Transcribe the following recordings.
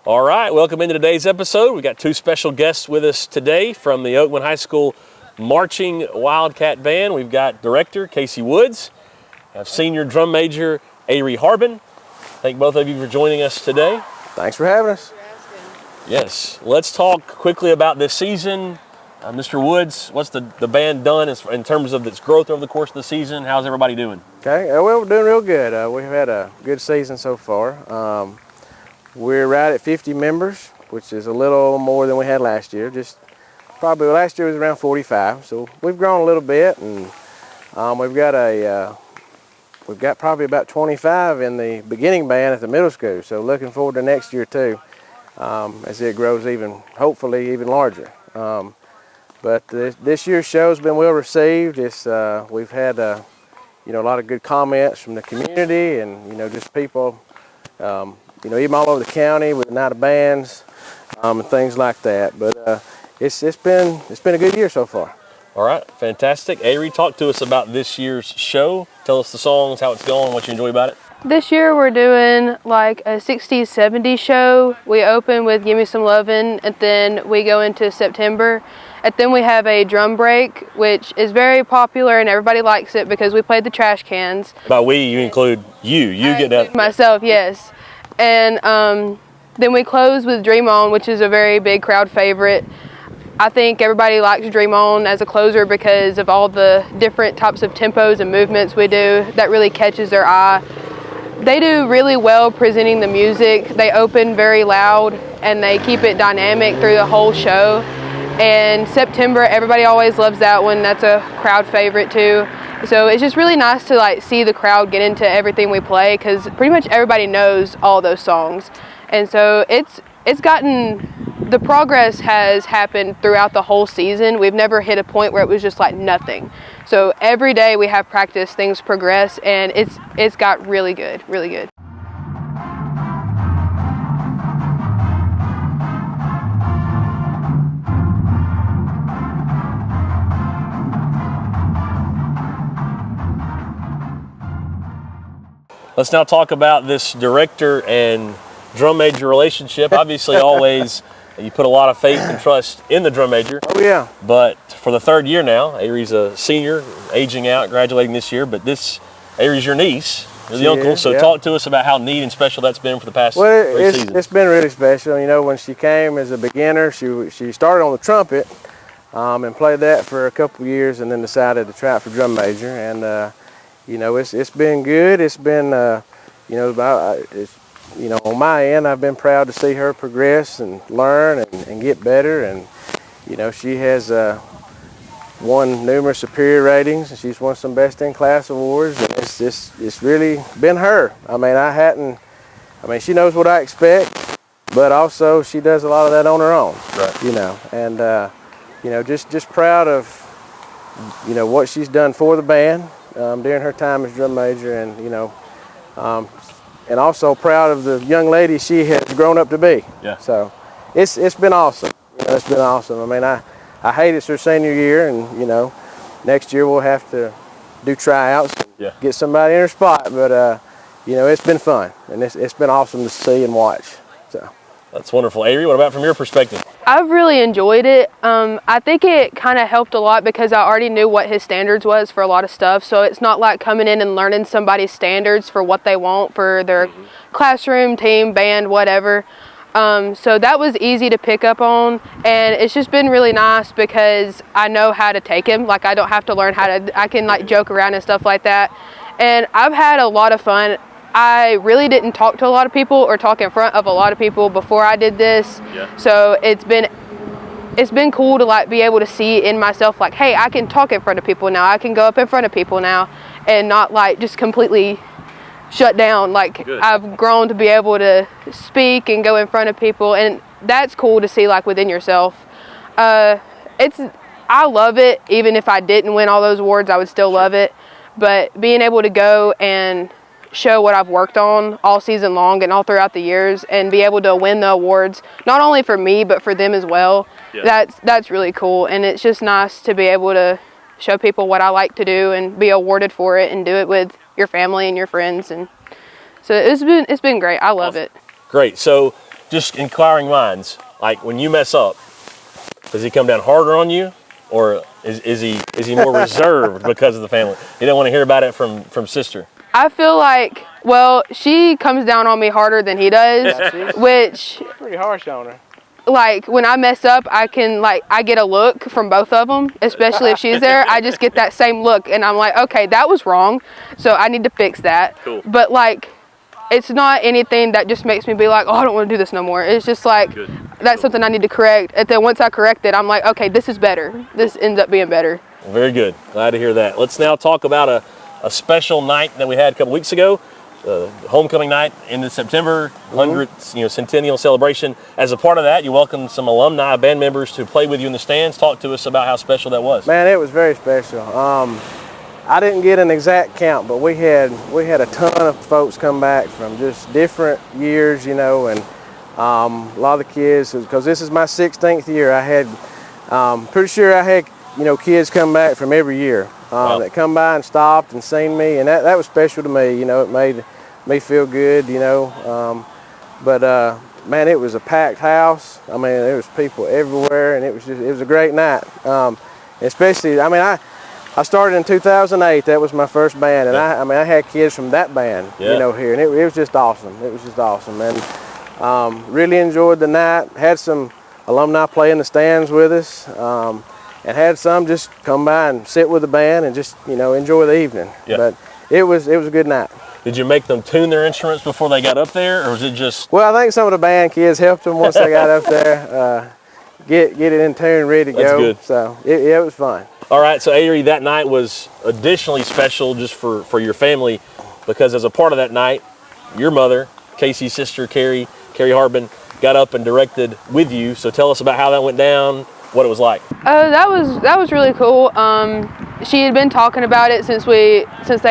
All right, welcome into today's episode. We've got two special guests with us today from the Oakland High School Marching Wildcat Band. We've got Director Casey Woods, have Senior Drum Major Arie Harbin. Thank both of you for joining us today. Thanks for having us. Yes, let's talk quickly about this season. Mr. Woods, what's the band done in terms of its growth over the course of the season? How's everybody doing? Okay, well, we're doing real good. We've had a good season so far. We're right at 50 members, which is a little more than we had last year. Just probably last year was around 45, so we've grown a little bit, and we've got probably about 25 in the beginning band at the middle school. So looking forward to next year too, as it grows hopefully even larger. But this year's show's been well received. We've had a lot of good comments from the community, and just people. Even all over the county with Night of Bands and things like that. But it's been a good year so far. All right, fantastic. Arie, talk to us about this year's show. Tell us the songs, how it's going, what you enjoy about it. This year we're doing like a 60s, 70s show. We open with Give Me Some Lovin', and then we go into September. And then we have a drum break, which is very popular and everybody likes it because we played the trash cans. By we, you include you. You get that. Myself, yes. And then we close with Dream On, which is a very big crowd favorite. I think everybody likes Dream On as a closer because of all the different types of tempos and movements we do that really catches their eye. They do really well presenting the music. They open very loud and they keep it dynamic through the whole show. And September, everybody always loves that one. That's a crowd favorite too. So it's just really nice to see the crowd get into everything we play because pretty much everybody knows all those songs. And so the progress has happened throughout the whole season. We've never hit a point where it was just like nothing. So every day we have practice, things progress, and it's got really good, really good. Let's now talk about this director and drum major relationship. Obviously, always you put a lot of faith and trust in the drum major. Oh yeah. But for the third year now, Arie's a senior, aging out, graduating this year. But Arie's your niece, you're the uncle. So talk to us about how neat and special that's been for the past 3 seasons. It's been really special. When she came as a beginner, she started on the trumpet and played that for a couple years, and then decided to try out for drum major. And it's been good. It's been, on my end, I've been proud to see her progress and learn and get better. And, she has won numerous superior ratings, and she's won some best in class awards. And it's really been her. She knows what I expect, but also she does a lot of that on her own. Right. And, just proud of, what she's done for the band. During her time as drum major, and and also proud of the young lady she has grown up to be. Yeah. So it's been awesome. It's been awesome. I hate it's her senior year, and next year we'll have to do tryouts, and get somebody in her spot. But it's been fun, and it's been awesome to see and watch. So that's wonderful. Arie, what about from your perspective? I've really enjoyed it. I think it kind of helped a lot because I already knew what his standards was for a lot of stuff. So it's not like coming in and learning somebody's standards for what they want for their classroom, team, band, whatever. So that was easy to pick up on, and it's just been really nice because I know how to take him. I don't have to learn I can joke around and stuff like that. And I've had a lot of fun. I really didn't talk to a lot of people or talk in front of a lot of people before I did this. Yeah. So it's been cool to be able to see in myself hey, I can talk in front of people now. I can go up in front of people now and not just completely shut down. Good. I've grown to be able to speak and go in front of people, and that's cool to see within yourself. I love it. Even if I didn't win all those awards, I would still love it. But being able to go and show what I've worked on all season long and all throughout the years, and be able to win the awards, not only for me but for them as well. Yeah. That's really cool, and it's just nice to be able to show people what I like to do and be awarded for it and do it with your family and your friends. And so it's been great. I love it. Great. So just inquiring minds, like when you mess up, does he come down harder on you, or is he more reserved because of the family? You don't want to hear about it from sister. I feel like, well, she comes down on me harder than he does, which Pretty harsh on her. like when I mess up, I get a look from both of them, especially if she's there. I just get that same look, and I'm like, okay, that was wrong, so I need to fix that. Cool. But like, it's not anything that just makes me be like, oh, I don't want to do this no more. It's just like, that's something I need to correct. And then once I correct it, I'm like, okay, this is better. This ends up being better. Very good. Glad to hear that. Let's now talk about a special night that we had a couple weeks ago. Homecoming night in September, 100th centennial celebration. As a part of that, you welcomed some alumni band members to play with you in the stands. Talk to us about how special that was. Man, it was very special. I didn't get an exact count, but we had a ton of folks come back from just different years, and a lot of the kids, because this is my 16th year. I had, pretty sure I had, kids come back from every year that come by and stopped and seen me, and that was special to me. It made me feel good, But man, it was a packed house. I mean, there was people everywhere, and it was a great night. Especially, I started in 2008. That was my first band, and I had kids from that band, here, and it was just awesome. It was just awesome, and really enjoyed the night. Had some alumni play in the stands with us, and had some just come by and sit with the band and just enjoy the evening. Yeah. But it was a good night. Did you make them tune their instruments before they got up there, or was it just? Well, I think some of the band kids helped them once they got up there. Get it in tune, ready to go. Good. So it was fun. All right, so Arie, that night was additionally special just for your family, because as a part of that night, your mother, Casey's sister, Carrie Harbin, got up and directed with you. So tell us about how that went down, what it was like. That was really cool. She had been talking about it since they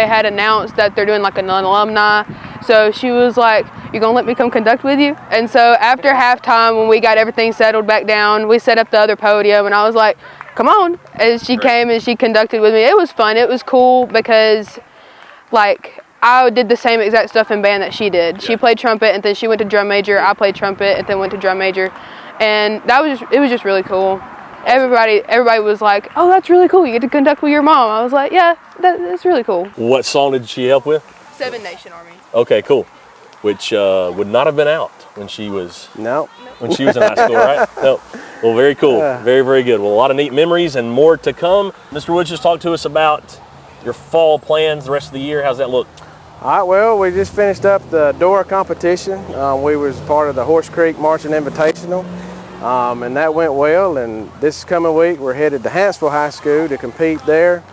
had announced that they're doing like a non-alumni. So she was like, "You gonna let me come conduct with you?" And so after halftime, when we got everything settled back down, we set up the other podium, and I was like, "Come on!" And she came and she conducted with me. It was fun. It was cool because, like, I did the same exact stuff in band that she did. She played trumpet, and then she went to drum major. I played trumpet, and then went to drum major, and it was just really cool. Everybody was like, "Oh, that's really cool. You get to conduct with your mom." I was like, "Yeah, that's really cool." What song did she help with? 7 Nation Army. Okay, cool. Which would not have been out when she was in high school, right? No. Well, very cool. Very, very good. Well, a lot of neat memories and more to come. Mr. Woods, just talk to us about your fall plans the rest of the year. How's that look? All right, well, we just finished up the Dora competition. We was part of the Horse Creek Marching Invitational, and that went well. And this coming week, we're headed to Hansville High School to compete there.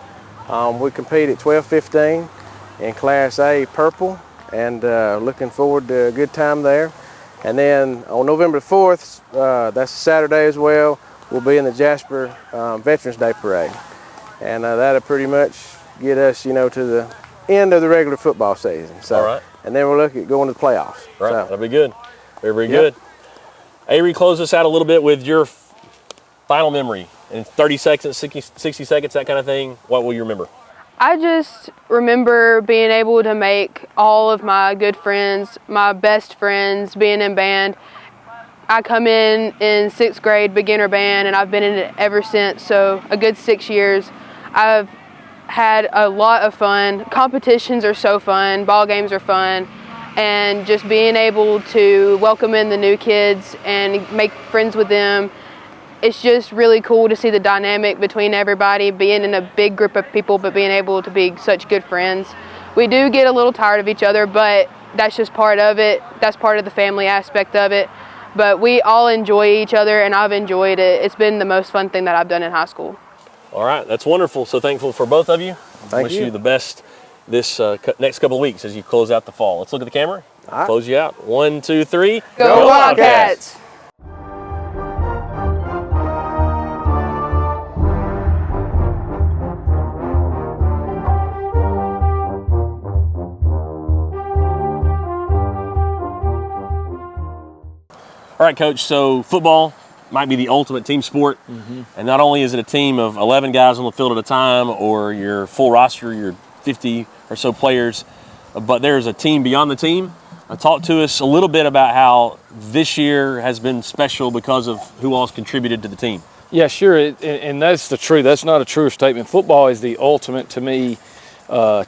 We compete at 12:15 in Class A Purple, and looking forward to a good time there. And then on November 4th, that's Saturday as well, we'll be in the Jasper Veterans Day Parade. And that'll pretty much get us, to the end of the regular football season. So, all right. And then we'll look at going to the playoffs. Right, so, that'll be good. Very, very good. Arie, close us out a little bit with your final memory. In 30 seconds, 60 seconds, that kind of thing, what will you remember? I just remember being able to make all of my good friends, my best friends, being in band. I come in 6th grade beginner band, and I've been in it ever since, so a good 6 years. I've had a lot of fun. Competitions are so fun, ball games are fun, and just being able to welcome in the new kids and make friends with them. It's just really cool to see the dynamic between everybody, being in a big group of people, but being able to be such good friends. We do get a little tired of each other, but that's just part of it. That's part of the family aspect of it. But we all enjoy each other, and I've enjoyed it. It's been the most fun thing that I've done in high school. All right, that's wonderful. So thankful for both of you. Wish you the best this next couple of weeks as you close out the fall. Let's look at the camera. All right. Close you out. 1, 2, 3. Go Wildcats! All right, Coach, so football might be the ultimate team sport. And not only is it a team of 11 guys on the field at a time, or your full roster, your 50 or so players, but there's a team beyond the team. Talk to us a little bit about how this year has been special because of who all's contributed to the team. Yeah, sure, and that's the truth. That's not a true statement. Football is the ultimate, to me,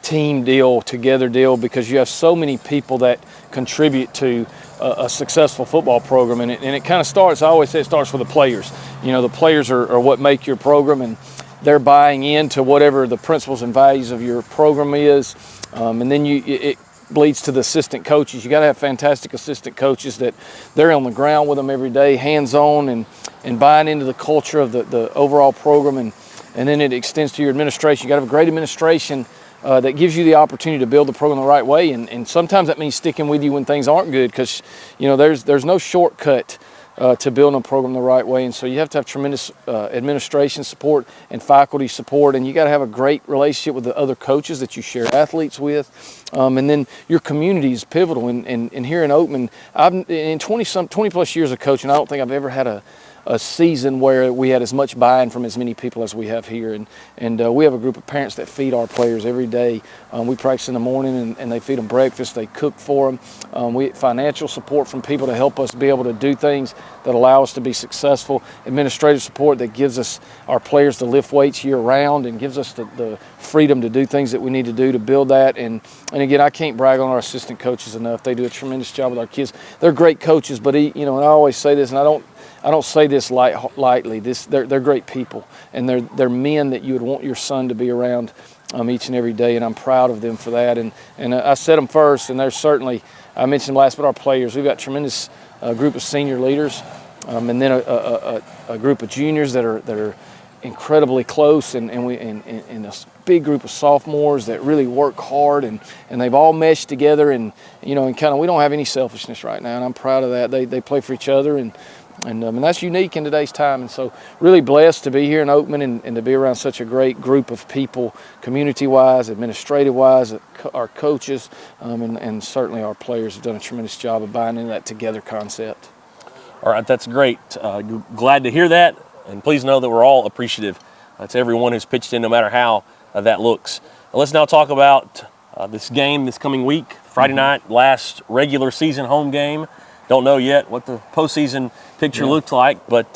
team deal, together deal, because you have so many people that contribute to a successful football program, and it kind of starts, I always say it starts with the players. You know, the players are what make your program, and they're buying into whatever the principles and values of your program is, and then it bleeds to the assistant coaches. You got to have fantastic assistant coaches that they're on the ground with them every day, hands-on, and buying into the culture of the overall program, and then it extends to your administration. You got to have a great administration that gives you the opportunity to build the program the right way, and sometimes that means sticking with you when things aren't good, because you know there's no shortcut to building a program the right way, and so you have to have tremendous administration support and faculty support, and you got to have a great relationship with the other coaches that you share athletes with, and then your community is pivotal. And here in Oatman, I've in 20 plus years of coaching, I don't think I've ever had a season where we had as much buy-in from as many people as we have here, and we have a group of parents that feed our players every day. We practice in the morning, and they feed them breakfast. They cook for them. We get financial support from people to help us be able to do things that allow us to be successful. Administrative support that gives us our players to lift weights year-round and gives us the freedom to do things that we need to do to build that. And again, I can't brag on our assistant coaches enough. They do a tremendous job with our kids. They're great coaches, but and I always say this, and I don't say this lightly. They're great people, and they're men that you would want your son to be around each and every day, and I'm proud of them for that. And I set them first, and there's certainly, I mentioned last, but our players. We've got tremendous group of senior leaders, and then a group of juniors that are incredibly close, and a big group of sophomores that really work hard, and they've all meshed together, and kind of we don't have any selfishness right now, and I'm proud of that. They play for each other, and that's unique in today's time. And so really blessed to be here in Oatman and to be around such a great group of people, community-wise, administrative-wise, our coaches, and certainly our players have done a tremendous job of buying into that together concept. All right, that's great. Glad to hear that, and please know that we're all appreciative to everyone who's pitched in, no matter how that looks. Let's now talk about this game this coming week, Friday night, last regular season home game. Don't know yet what the postseason picture looks like, but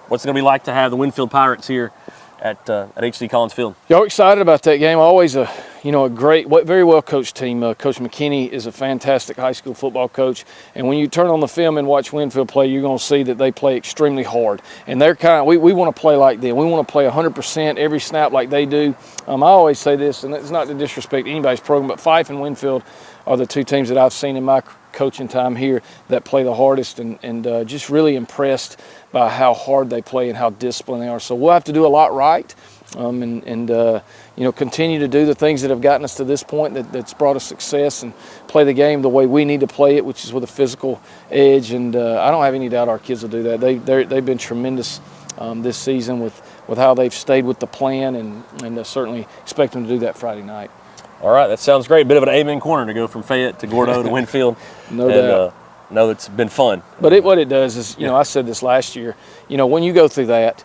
what's it going to be like to have the Winfield Pirates here at H.D. Collins Field? Y'all excited about that game? Always a great, very well coached team. Coach McKinney is a fantastic high school football coach, and when you turn on the film and watch Winfield play, you're going to see that they play extremely hard. And they're we want to play like them. We want to play 100% every snap like they do. I always say this, and it's not to disrespect anybody's program, but Fife and Winfield are the two teams that I've seen in my coaching time here that play the hardest, and just really impressed by how hard they play and how disciplined they are. So we'll have to do a lot right, and continue to do the things that have gotten us to this point that's brought us success, and play the game the way we need to play it, which is with a physical edge. And I don't have any doubt our kids will do that. They've been tremendous this season with how they've stayed with the plan, and certainly expect them to do that Friday night. All right, that sounds great. A bit of an amen corner to go from Fayette to Gordo to Winfield. No doubt. No, it's been fun. But what it does is, I said this last year, when you go through that,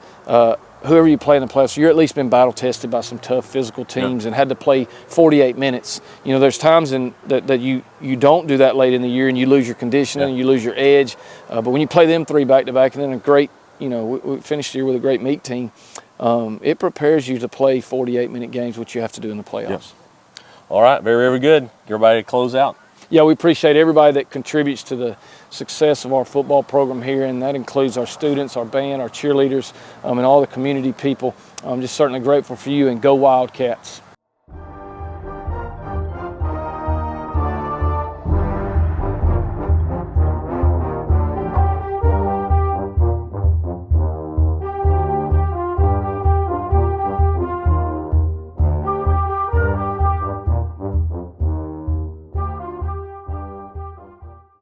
whoever you play in the playoffs, you're at least been battle tested by some tough physical teams and had to play 48 minutes. There's times that you don't do that late in the year, and you lose your conditioning and you lose your edge. But when you play them three back-to-back, and then a great, we finished the year with a great meet team, it prepares you to play 48-minute games, which you have to do in the playoffs. Yep. All right, very, very good. Everybody close out. Yeah, we appreciate everybody that contributes to the success of our football program here, and that includes our students, our band, our cheerleaders, and all the community people. I'm just certainly grateful for you, and go Wildcats.